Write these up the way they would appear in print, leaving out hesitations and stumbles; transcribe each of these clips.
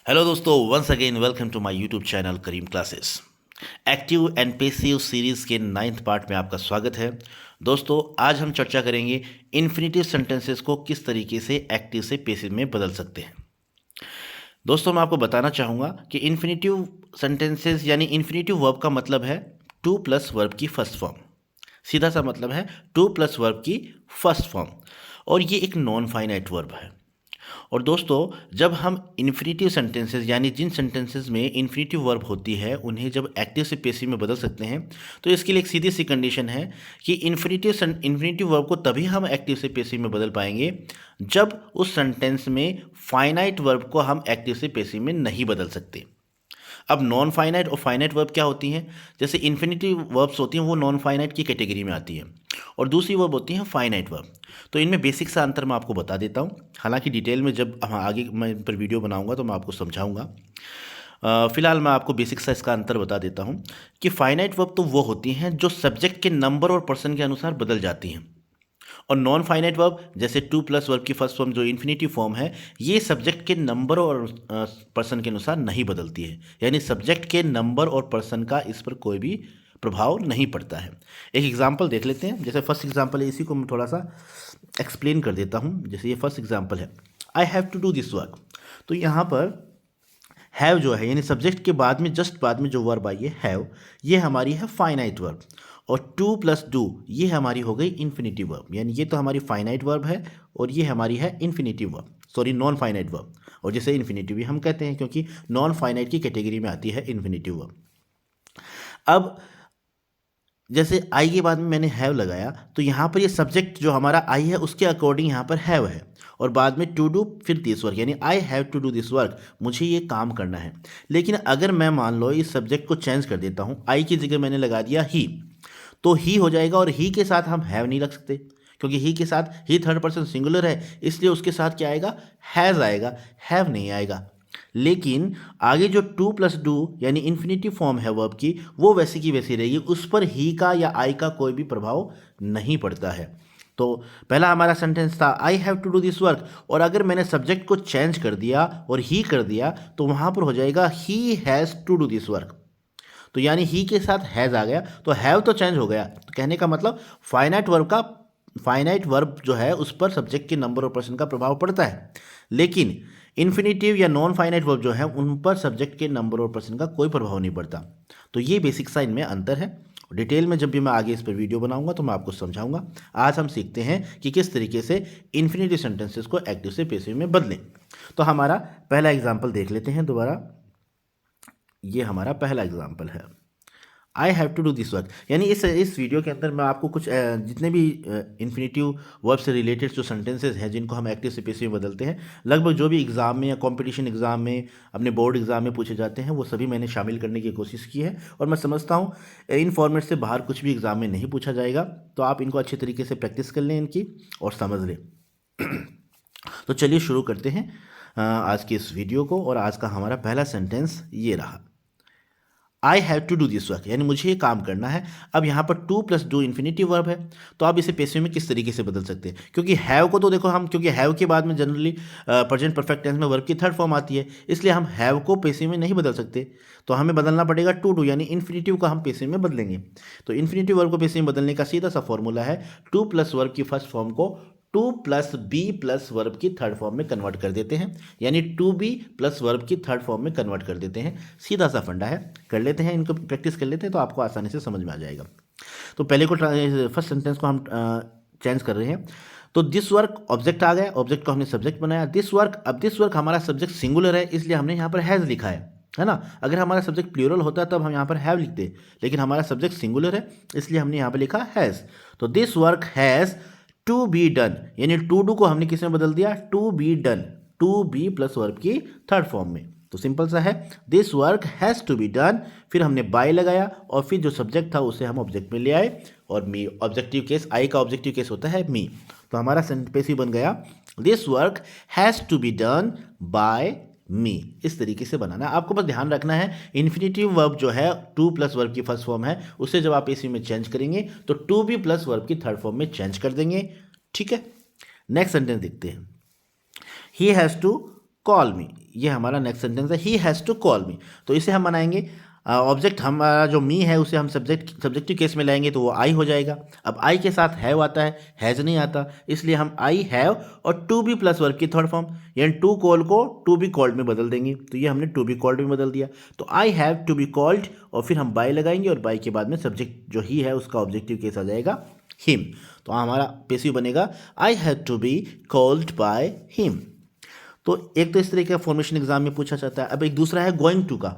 Hello दोस्तों, once again welcome to my YouTube channel Karim classes. Active and passive series के 9th part में आपका स्वागत है। दोस्तों, आज हम चर्चा करेंगे इन्फिनेटिव सेंटेंसेस को किस तरीके से एक्टिव से पैसिव में बदल सकते हैं। दोस्तों, मैं आपको बताना चाहूँगा कि इन्फिनेटिव सेंटेंसेस यानी इन्फिनेटिव वर्ब का मतलब है टू प्लस वर्ब की फर्स्ट फॉर्म। सीधा सा मतलब है टू प्लस वर्ब की फर्स्ट फॉर्म, और ये एक नॉन फाइनाइट वर्ब है। और दोस्तों, जब हम इन्फिनेटिव सेंटेंसेस यानी जिन सेंटेंसेस में इन्फिनेटिव वर्ब होती है उन्हें जब एक्टिव से पैसिव में बदल सकते हैं, तो इसके लिए एक सीधी सी कंडीशन है कि इन्फिनेटिव वर्ब को तभी हम एक्टिव से पैसिव में बदल पाएंगे जब उस सेंटेंस में फाइनाइट वर्ब को हम एक्टिव से पैसिव में नहीं बदल सकते। अब नॉन फाइनाइट और फाइनाइट वर्ब क्या होती हैं? जैसे इन्फिनेटिव वर्ब्स होती हैं वो नॉन फाइनाइट की कैटेगरी में आती हैं, और दूसरी वर्ब होती हैं फाइनाइट वर्ब। तो इनमें बेसिक सा अंतर मैं आपको बता देता हूँ। हालांकि डिटेल में जब हम आगे मैं इन पर वीडियो बनाऊंगा तो मैं आपको समझाऊंगा। फिलहाल मैं आपको बेसिक सा इसका अंतर बता देता हूँ कि फाइनाइट वर्ब तो वो होती हैं जो सब्जेक्ट के नंबर और पर्सन के अनुसार बदल जाती हैं, और नॉन फाइनाइट वर्ब जैसे टू प्लस वर्ब की फर्स्ट फॉर्म जो इन्फिनेटिव फॉर्म है, ये सब्जेक्ट के नंबर और पर्सन के अनुसार नहीं बदलती है, यानी सब्जेक्ट के नंबर और पर्सन का इस पर कोई भी प्रभाव नहीं पड़ता है। एक एग्जांपल देख लेते हैं। जैसे फर्स्ट एग्जांपल है, इसी को मैं थोड़ा सा एक्सप्लेन कर देता हूँ। जैसे ये फर्स्ट एग्जांपल है, I have to do this work. तो यहाँ पर हैव जो है यानी सब्जेक्ट के बाद में जस्ट बाद में जो वर्ब आई है हैव, ये हमारी है फाइनाइट वर्ब, और टू प्लस डू ये हमारी हो गई इन्फिनेटिव वर्ब। यानी ये तो हमारी फाइनाइट वर्ब है और ये हमारी है infinitive verb, sorry non finite verb. और जैसे इन्फिनेटिव भी हम कहते हैं क्योंकि नॉन फाइनाइट की कैटेगरी में आती है इन्फिनेटिव वर्ब। अब जैसे आई के बाद में मैंने हैव लगाया, तो यहाँ पर ये सब्जेक्ट जो हमारा आई है उसके अकॉर्डिंग यहाँ पर हैव है, और बाद में टू डू फिर दिस वर्क, यानी I have to do this work, मुझे ये काम करना है। लेकिन अगर मैं मान लो इस सब्जेक्ट को चेंज कर देता हूँ, आई की जगह मैंने लगा दिया ही, तो ही हो जाएगा, और ही के साथ हम हैव नहीं रख सकते क्योंकि ही के साथ ही थर्ड पर्सन सिंगुलर है, इसलिए उसके साथ क्या आएगा? हैज़ आएगा, हैव नहीं आएगा। लेकिन आगे जो टू प्लस डू यानी इन्फिनेटिव फॉर्म है वर्ब की, वो वैसी की वैसी रहेगी, उस पर ही का या आई का कोई भी प्रभाव नहीं पड़ता है। तो पहला हमारा सेंटेंस था I have to do this work, और अगर मैंने सब्जेक्ट को चेंज कर दिया और ही कर दिया तो वहाँ पर हो जाएगा he has to do this work. तो यानी ही के साथ हैज़ आ गया, तो हैव तो चेंज हो गया। तो कहने का मतलब फाइनाइट वर्ब जो है उस पर सब्जेक्ट के नंबर और पर्सन का प्रभाव पड़ता है, लेकिन इन्फिनेटिव या नॉन फाइनाइट वर्ब जो है उन पर सब्जेक्ट के नंबर और पर्सन का कोई प्रभाव नहीं पड़ता। तो ये बेसिक सा इनमें अंतर है। डिटेल में जब भी मैं आगे इस पर वीडियो बनाऊंगा तो मैं आपको समझाऊंगा। आज हम सीखते हैं कि किस तरीके से इन्फिनेटिव सेंटेंसेस को एक्टिव से पैसिव में बदलें। तो हमारा पहला एग्जाम्पल देख लेते हैं दोबारा। ये हमारा पहला एग्जाम्पल है, I have to do this work. यानी इस वीडियो के अंदर मैं आपको कुछ जितने भी इन्फिनेटिव वर्ब से रिलेटेड जो सेंटेंसेस हैं जिनको हम एक्टिव से पैसिव में बदलते हैं, लगभग जो भी एग्ज़ाम में या कंपटीशन एग्ज़ाम में, अपने बोर्ड एग्ज़ाम में पूछे जाते हैं, वो सभी मैंने शामिल करने की कोशिश की है। और मैं समझता हूँ इन फॉर्मेट से बाहर कुछ भी एग्ज़ाम में नहीं पूछा जाएगा, तो आप इनको अच्छे तरीके से प्रैक्टिस कर लें इनकी और समझ लें। तो चलिए शुरू करते हैं आज की इस वीडियो को। और आज का हमारा पहला सेंटेंस ये रहा, I have to do this work, यानी मुझे ये काम करना है। अब यहाँ पर to plus do infinitive verb है, तो आप इसे पैसिव में किस तरीके से बदल सकते हैं? क्योंकि हैव को तो देखो हम, क्योंकि हैव के बाद में जनरली प्रेजेंट परफेक्ट टेंस में वर्ब की थर्ड फॉर्म आती है, इसलिए हम हैव को पैसिव में नहीं बदल सकते। तो हमें बदलना पड़ेगा टू डू, यानी इन्फिनेटिव का हम पैसिव में बदलेंगे। तो इन्फिनेटिव वर्ब को पैसिव में बदलने का सीधा सा फॉर्मूला है टू प्लस वर्ब की फर्स्ट फॉर्म को to plus be plus verb की थर्ड फॉर्म में कन्वर्ट कर देते हैं, यानी टू बी प्लस वर्ब की थर्ड फॉर्म में कन्वर्ट कर देते हैं। सीधा सा फंडा है, कर लेते हैं, इनको प्रैक्टिस कर लेते हैं तो आपको आसानी से समझ में आ जाएगा। तो पहले को फर्स्ट सेंटेंस को हम चेंज कर रहे हैं। तो दिस वर्क ऑब्जेक्ट आ गया, ऑब्जेक्ट को हमने सब्जेक्ट बनाया, दिस वर्क। अब दिस वर्क हमारा सब्जेक्ट सिंगुलर है, इसलिए हमने यहाँ पर हैज़ लिखा है ना। अगर हमारा सब्जेक्ट प्लूरल होता तब हम यहाँ पर हैव लिखते, लेकिन हमारा सब्जेक्ट सिंगुलर है इसलिए हमने यहाँ पर लिखा हैज़। तो this work has to be done, यानी टू डू को हमने किस में बदल दिया? To be done, to be plus verb की थर्ड फॉर्म में। तो सिंपल सा है, this work has to be done, फिर हमने बाय लगाया और फिर जो सब्जेक्ट था उसे हम ऑब्जेक्ट में ले आए, और मी ऑब्जेक्टिव केस, आई का ऑब्जेक्टिव केस होता है मी। तो हमारा सेंटेंस ही बन गया, this work has to be done by me. इस तरीके से बनाना है। आपको बस ध्यान रखना है, इन्फिनेटिव वर्ब जो है टू प्लस वर्ब की फर्स्ट फॉर्म है, उसे जब आप इसी में चेंज करेंगे तो टू बी प्लस वर्ब की थर्ड फॉर्म में चेंज कर देंगे। ठीक है, नेक्स्ट सेंटेंस देखते हैं। He has to call me, ये हमारा नेक्स्ट सेंटेंस है, he has to call me. तो इसे हम बनाएंगे ऑब्जेक्ट हमारा जो मी है उसे हम सब्जेक्टिव केस में लाएंगे तो वो आई हो जाएगा। अब आई के साथ हैव आता है, हैज़ नहीं आता, इसलिए हम आई हैव और टू बी प्लस वर्ब की थर्ड फॉर्म यानी टू कॉल को टू बी कॉल्ड में बदल देंगे। तो ये हमने टू बी कॉल्ड में बदल दिया। तो I have to be called और फिर हम बाय लगाएंगे और बाय के बाद में सब्जेक्ट जो ही है उसका ऑब्जेक्टिव केस आ जाएगा हिम। तो हमारा पेसिव बनेगा I have to be called by him. तो एक तो इस तरह का फॉर्मेशन एग्जाम में पूछा जाता है। अब एक दूसरा है गोइंग टू का।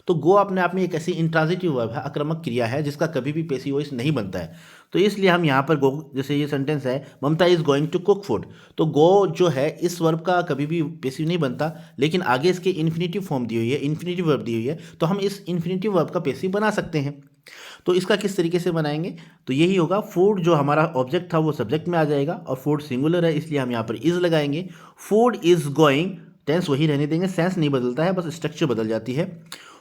तो गो अपने आप में एक ऐसी इंट्रांजिटिव वर्ब है, आक्रामक क्रिया है जिसका कभी भी पेसिव वॉइस नहीं बनता है। तो इसलिए हम यहाँ पर गो, जैसे ये सेंटेंस है Mamta is going to cook food, तो गो जो है इस वर्ब का कभी भी पेसिव नहीं बनता, लेकिन आगे इसके इन्फिनेटिव फॉर्म दी हुई है, इन्फिनेटिव वर्ब दी हुई है, तो हम इस इन्फिनेटिव वर्ब का पेसिव बना सकते हैं। तो इसका किस तरीके से बनाएंगे, तो यही होगा, फूड जो हमारा ऑब्जेक्ट था वो सब्जेक्ट में आ जाएगा और फूड सिंगुलर है इसलिए हम यहाँ पर इज लगाएंगे। फूड इज गोइंग, टेंस वही रहने देंगे, सेंस नहीं बदलता है, बस स्ट्रक्चर बदल जाती है।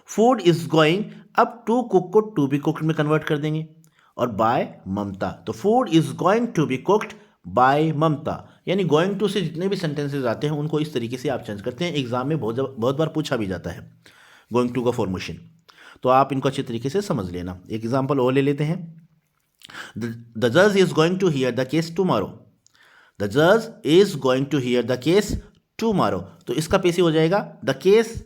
फूड इज गोइंग, अब टू कुक को टू बी कुक्ड में कन्वर्ट कर देंगे और बाय ममता। तो food is going to be cooked by Mamta, यानी गोइंग टू से जितने भी सेंटेंसेस आते हैं उनको इस तरीके से आप चेंज करते हैं। एग्जाम में बहुत बार पूछा भी जाता है गोइंग टू का फॉर्मेशन, तो आप इनको अच्छे तरीके से समझ लेना। एक एग्जाम्पल और ले लेते हैं। द जज is going to here the case tomorrow, the जज is going to here the case tomorrow. तो इसका पेसिव हो जाएगा द केस,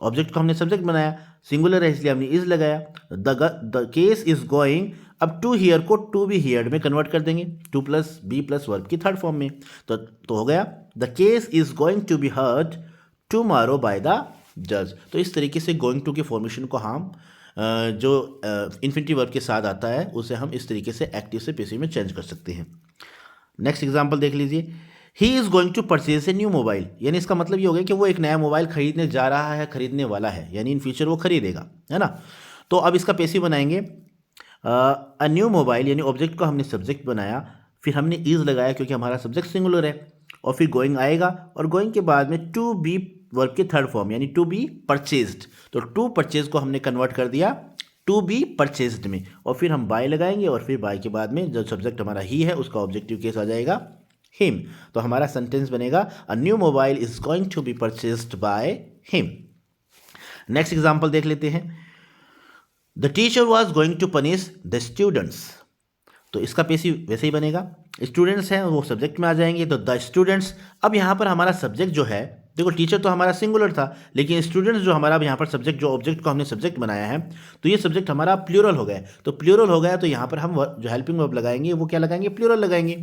ऑब्जेक्ट को हमने सब्जेक्ट बनाया, सिंगुलर है इसलिए हमने इज लगाया। द केस इज गोइंग, अब टू हियर को टू बी हियर्ड में कन्वर्ट कर देंगे, to plus be plus verb की थर्ड फॉर्म में। तो हो गया the case is going to be heard tomorrow by the जज। तो इस तरीके से गोइंग टू के फॉर्मेशन को हम जो इन्फिनिटिव वर्ब के साथ आता है उसे हम इस तरीके से एक्टिव से पेसिव में चेंज कर सकते हैं। नेक्स्ट एग्जाम्पल देख लीजिए। He is going to purchase a new mobile, यानी इसका मतलब ये हो गया कि वो एक नया मोबाइल खरीदने जा रहा है, खरीदने वाला है, यानी इन फ्यूचर वो खरीदेगा, है ना। तो अब इसका पेसिव बनाएंगे अ न्यू मोबाइल, यानी ऑब्जेक्ट को हमने सब्जेक्ट बनाया, फिर हमने इज लगाया क्योंकि हमारा सब्जेक्ट सिंगुलर है, और फिर गोइंग आएगा और गोइंग के बाद में टू बी वर्ब की थर्ड फॉर्म यानी टू बी परचेज्ड। तो टू परचेज को हमने कन्वर्ट कर दिया टू बी परचेज्ड में, और फिर हम बाय लगाएंगे और फिर बाय के बाद में जो सब्जेक्ट हमारा ही है उसका ऑब्जेक्टिव केस आ जाएगा हिम। तो हमारा सेंटेंस बनेगा a new mobile is going to be purchased by him. Next example देख लेते हैं। The teacher was going to punish the students, तो इसका पेसिव वैसे ही बनेगा, स्टूडेंट्स हैं वो सब्जेक्ट में आ जाएंगे, तो द स्टूडेंट्स। अब यहाँ पर हमारा सब्जेक्ट जो है, देखो टीचर तो हमारा सिंगुलर था, लेकिन स्टूडेंट्स जो हमारा अब यहाँ पर सब्जेक्ट, जो ऑब्जेक्ट को हमने सब्जेक्ट बनाया है, तो ये सब्जेक्ट हमारा प्लूरल हो गया। तो प्लूरल हो गया तो यहाँ पर हम जो हेल्पिंग वर्ब लगाएंगे वो क्या लगाएंगे, प्लूरल लगाएंगे।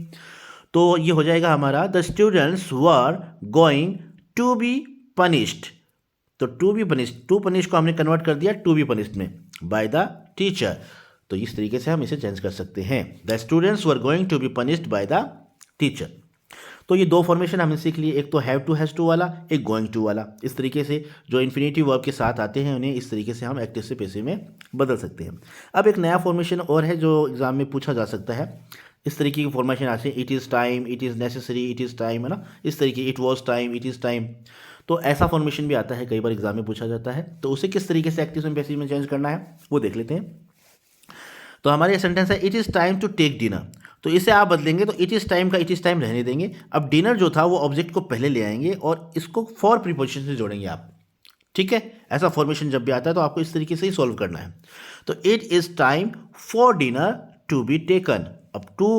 तो ये हो जाएगा हमारा the students were going to be punished. तो to be punished, to punish को हमने कन्वर्ट कर दिया टू बी पनिश्ड में बाय द टीचर। तो इस तरीके से हम इसे चेंज कर सकते हैं, the students were going to be punished by the teacher. तो ये दो फॉर्मेशन हमने सीख लिए, एक तो हैव टू हैज़ टू वाला, एक गोइंग टू वाला। इस तरीके से जो इन्फिनेटिव वर्ब के साथ आते हैं उन्हें इस तरीके से हम एक्टिव से पैसिव में बदल सकते हैं। अब एक नया फॉर्मेशन और है जो एग्जाम में पूछा जा सकता है। इस तरीके की फॉर्मेशन आती है, it is time, it is necessary, it is time, है ना, इस तरीके, it was time, it is time. तो ऐसा फॉर्मेशन भी आता है, कई बार एग्जाम में पूछा जाता है। तो उसे किस तरीके से एक्टिव से पैसिव में चेंज करना है वो देख लेते हैं। तो हमारे ये सेंटेंस है it is time to take dinner, तो इसे आप बदलेंगे तो इट इज़ टाइम का इट इज़ टाइम रहने देंगे। अब डिनर जो था वो ऑब्जेक्ट को पहले ले आएंगे और इसको फॉर प्रीपोजिशन से जोड़ेंगे आप, ठीक है। ऐसा फॉर्मेशन जब भी आता है तो आपको इस तरीके से ही सॉल्व करना है। तो it is time for dinner to be taken. अब टू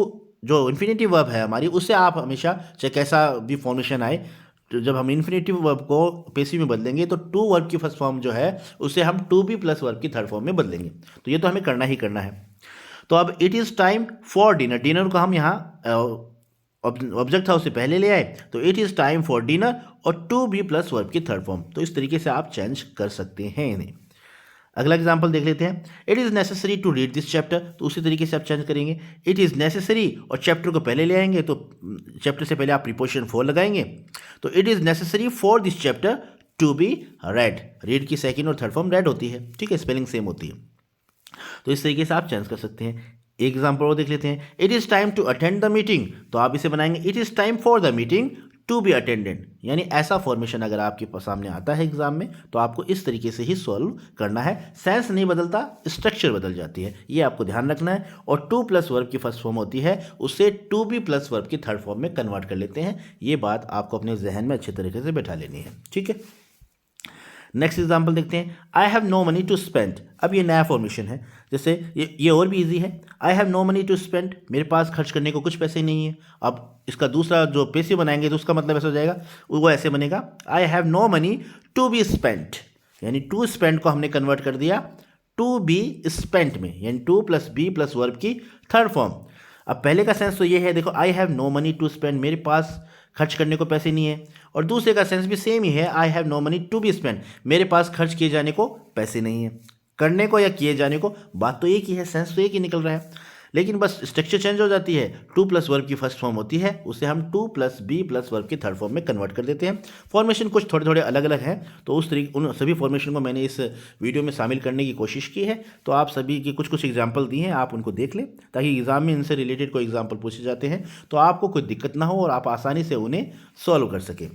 जो इन्फिनेटिव वर्ब है हमारी, उससे आप हमेशा चाहे कैसा भी फॉर्मेशन आए, तो जब हम इन्फिनेटिव वर्ब को पेसिव में बदलेंगे तो टू वर्ब की फर्स्ट फॉर्म जो है उसे हम टू बी प्लस वर्ब की थर्ड फॉर्म में बदलेंगे। तो ये तो हमें करना ही करना है। तो अब it is time for dinner, dinner को हम यहाँ ऑब्जेक्ट था उसे पहले ले आए, तो it is time for dinner और टू बी प्लस वर्ब की थर्ड फॉर्म। तो इस तरीके से आप चेंज कर सकते हैं इन्हें। अगला एग्जाम्पल देख लेते हैं। It is necessary to read this chapter, तो उसी तरीके से आप चेंज करेंगे, इट इज़ नेसेसरी और चैप्टर को पहले ले आएंगे, तो चैप्टर से पहले आप प्रीपोजिशन फॉर लगाएंगे। तो it is necessary for this chapter to be read, read की सेकेंड और थर्ड फॉर्म रेड होती है, ठीक है, स्पेलिंग सेम होती है। तो इस तरीके से आप चेंज कर सकते हैं। एग्जाम्पल और देख लेते हैं। It is time to attend the meeting, तो आप इसे बनाएंगे it is time for the meeting to be attendant, यानी ऐसा फॉर्मेशन अगर आपके सामने आता है एग्जाम में तो आपको इस तरीके से ही सॉल्व करना है। सेंस नहीं बदलता, स्ट्रक्चर बदल जाती है, ये आपको ध्यान रखना है। और टू प्लस वर्ब की फर्स्ट फॉर्म होती है, उसे टू बी प्लस वर्ब की थर्ड फॉर्म में कन्वर्ट कर लेते हैं। ये बात आपको अपने जहन में अच्छे तरीके से बैठा लेनी है, ठीक है। नेक्स्ट एग्जाम्पल देखते हैं। I have no money to spend. अब ये नया फॉर्मेशन है, जैसे ये और भी इजी है। I have no money to spend, मेरे पास खर्च करने को कुछ पैसे नहीं है। अब इसका दूसरा जो पैसे बनाएंगे तो उसका मतलब ऐसा हो जाएगा, वो ऐसे बनेगा, I have no money to be spent, यानी टू स्पेंड को हमने कन्वर्ट कर दिया टू बी स्पेंट में, यानी to plus be plus verb की थर्ड फॉर्म। अब पहले का सेंस तो ये है, देखो I have no money to spend, मेरे पास खर्च करने को पैसे नहीं है। और दूसरे का सेंस भी सेम ही है, I have no money to be spend, मेरे पास खर्च किए जाने को पैसे नहीं है। करने को या किए जाने को बात तो एक ही है, सेंस तो एक ही निकल रहा है, लेकिन बस स्ट्रक्चर चेंज हो जाती है। टू प्लस वर्ब की फर्स्ट फॉर्म होती है, उसे हम to plus be plus verb की थर्ड फॉर्म में कन्वर्ट कर देते हैं। फॉर्मेशन कुछ थोड़े थोड़े अलग अलग हैं, तो उस तरीके उन सभी फॉर्मेशन को मैंने इस वीडियो में शामिल करने की कोशिश की है। तो आप सभी की कुछ कुछ एग्जाम्पल दिए हैं, आप उनको देख लें ताकि एग्जाम में इनसे रिलेटेड कोई एग्जाम्पल पूछे जाते हैं तो आपको कोई दिक्कत ना हो और आप आसानी से उन्हें सॉल्व कर सकें।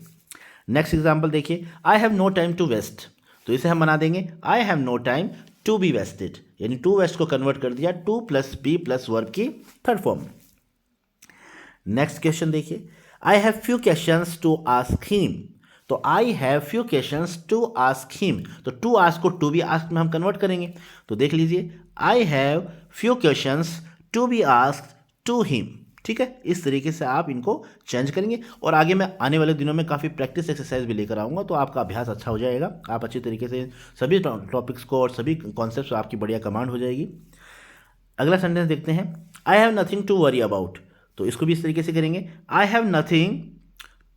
नेक्स्ट एग्जाम्पल देखिए, I have no time to waste, तो इसे हम बना देंगे I have no time to be wasted, यानी टू वेस्ट को कन्वर्ट कर दिया to plus be plus verb की थर्ड फॉर्म। नेक्स्ट क्वेश्चन देखिए, I have few questions to ask him, तो I have few questions to ask him, तो to ask को to be ask में हम कन्वर्ट करेंगे। तो देख लीजिए, आई have few questions to be ask to him, ठीक है। इस तरीके से आप इनको चेंज करेंगे और आगे मैं आने वाले दिनों में काफ़ी प्रैक्टिस एक्सरसाइज भी लेकर आऊँगा, तो आपका अभ्यास अच्छा हो जाएगा। आप अच्छी तरीके से सभी टॉपिक्स को और सभी कॉन्सेप्ट्स आपकी बढ़िया कमांड हो जाएगी। अगला सेंटेंस देखते हैं, I have nothing to worry about, तो इसको भी इस तरीके से करेंगे, I have nothing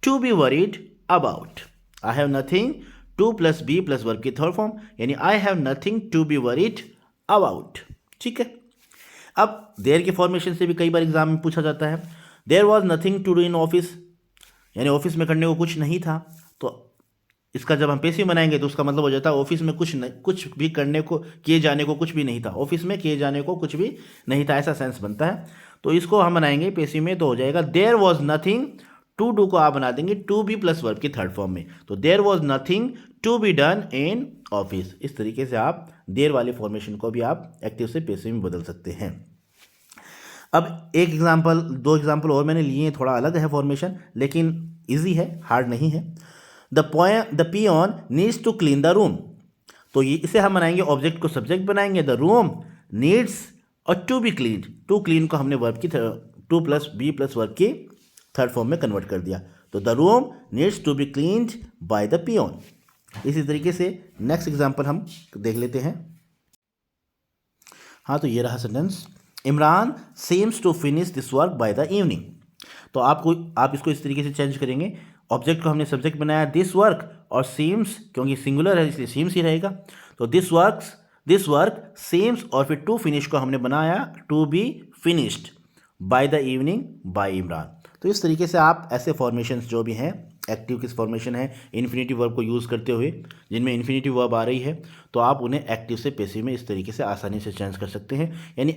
to be worried about. I have nothing to plus be plus verb की थर्ड फॉर्म, यानी I have nothing to be worried about, ठीक है। अब देयर के फॉर्मेशन से भी कई बार एग्जाम में पूछा जाता है, there was nothing to do in office, यानी ऑफिस में करने को कुछ नहीं था। तो इसका जब हम पैसिव बनाएंगे तो उसका मतलब हो जाता है ऑफिस में कुछ भी करने को किए जाने को कुछ भी नहीं था, ऑफिस में किए जाने को कुछ भी नहीं था, ऐसा सेंस बनता है। तो इसको हम बनाएंगे पैसिव में, तो हो जाएगा there was nothing to do को आप बना देंगे टू बी प्लस वर्ब की थर्ड फॉर्म में, तो there was nothing to be done in office. इस तरीके से आप देयर वाले फॉर्मेशन को भी आप एक्टिव से पैसिव में बदल सकते हैं। अब एक एग्जाम्पल, दो एग्जाम्पल और मैंने लिए हैं, थोड़ा अलग है फॉर्मेशन लेकिन इजी है, हार्ड नहीं है। The peon needs to clean the room, तो ये इसे हम बनाएंगे, ऑब्जेक्ट को सब्जेक्ट बनाएंगे, द रूम नीड्स और to be clean, to clean को हमने वर्ब की to plus be plus verb की थर्ड फॉर्म में कन्वर्ट कर दिया, तो the room needs to be cleaned by the peon. इसी तरीके से नेक्स्ट एग्जाम्पल हम देख लेते हैं। हाँ, तो ये रहा sentence, Imran seems to finish this work by the evening, तो आप इसको इस तरीके से चेंज करेंगे, ऑब्जेक्ट को हमने सब्जेक्ट बनाया दिस वर्क, और सीम्स क्योंकि सिंगुलर है इसलिए सीम्स ही रहेगा, तो दिस वर्क सीम्स, और फिर टू फिनिश को हमने बनाया to be finished by the evening by Imran. तो इस तरीके से आप ऐसे फॉर्मेशंस जो भी हैं, एक्टिव किस फॉर्मेशन है इन्फिनेटिव वर्ब को यूज़ करते हुए, जिनमें इन्फिनेटिव वर्ब आ रही है तो आप उन्हें एक्टिव से पैसिव में इस तरीके से आसानी से चेंज कर सकते हैं। यानी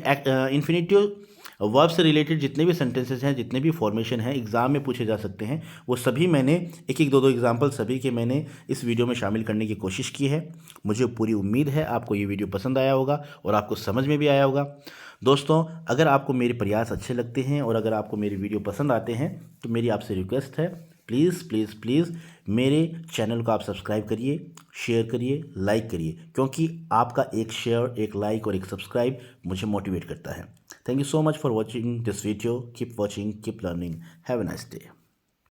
इन्फिनेटिव वर्ब से रिलेटेड जितने भी सेंटेंसेस हैं, जितने भी फॉर्मेशन हैं एग्जाम में पूछे जा सकते हैं, वो सभी मैंने एक एक दो एग्जाम्पल सभी के मैंने इस वीडियो में शामिल करने की कोशिश की है। मुझे पूरी उम्मीद है आपको ये वीडियो पसंद आया होगा और आपको समझ में भी आया होगा। दोस्तों, अगर आपको मेरे प्रयास अच्छे लगते हैं और अगर आपको मेरे वीडियो पसंद आते हैं तो मेरी आपसे रिक्वेस्ट है, प्लीज़ प्लीज़ प्लीज़ मेरे चैनल को आप सब्सक्राइब करिए, शेयर करिए, लाइक करिए, क्योंकि आपका एक शेयर, एक लाइक और एक सब्सक्राइब मुझे मोटिवेट करता है। Thank you so much for watching this video. Keep watching, keep learning, have a nice day.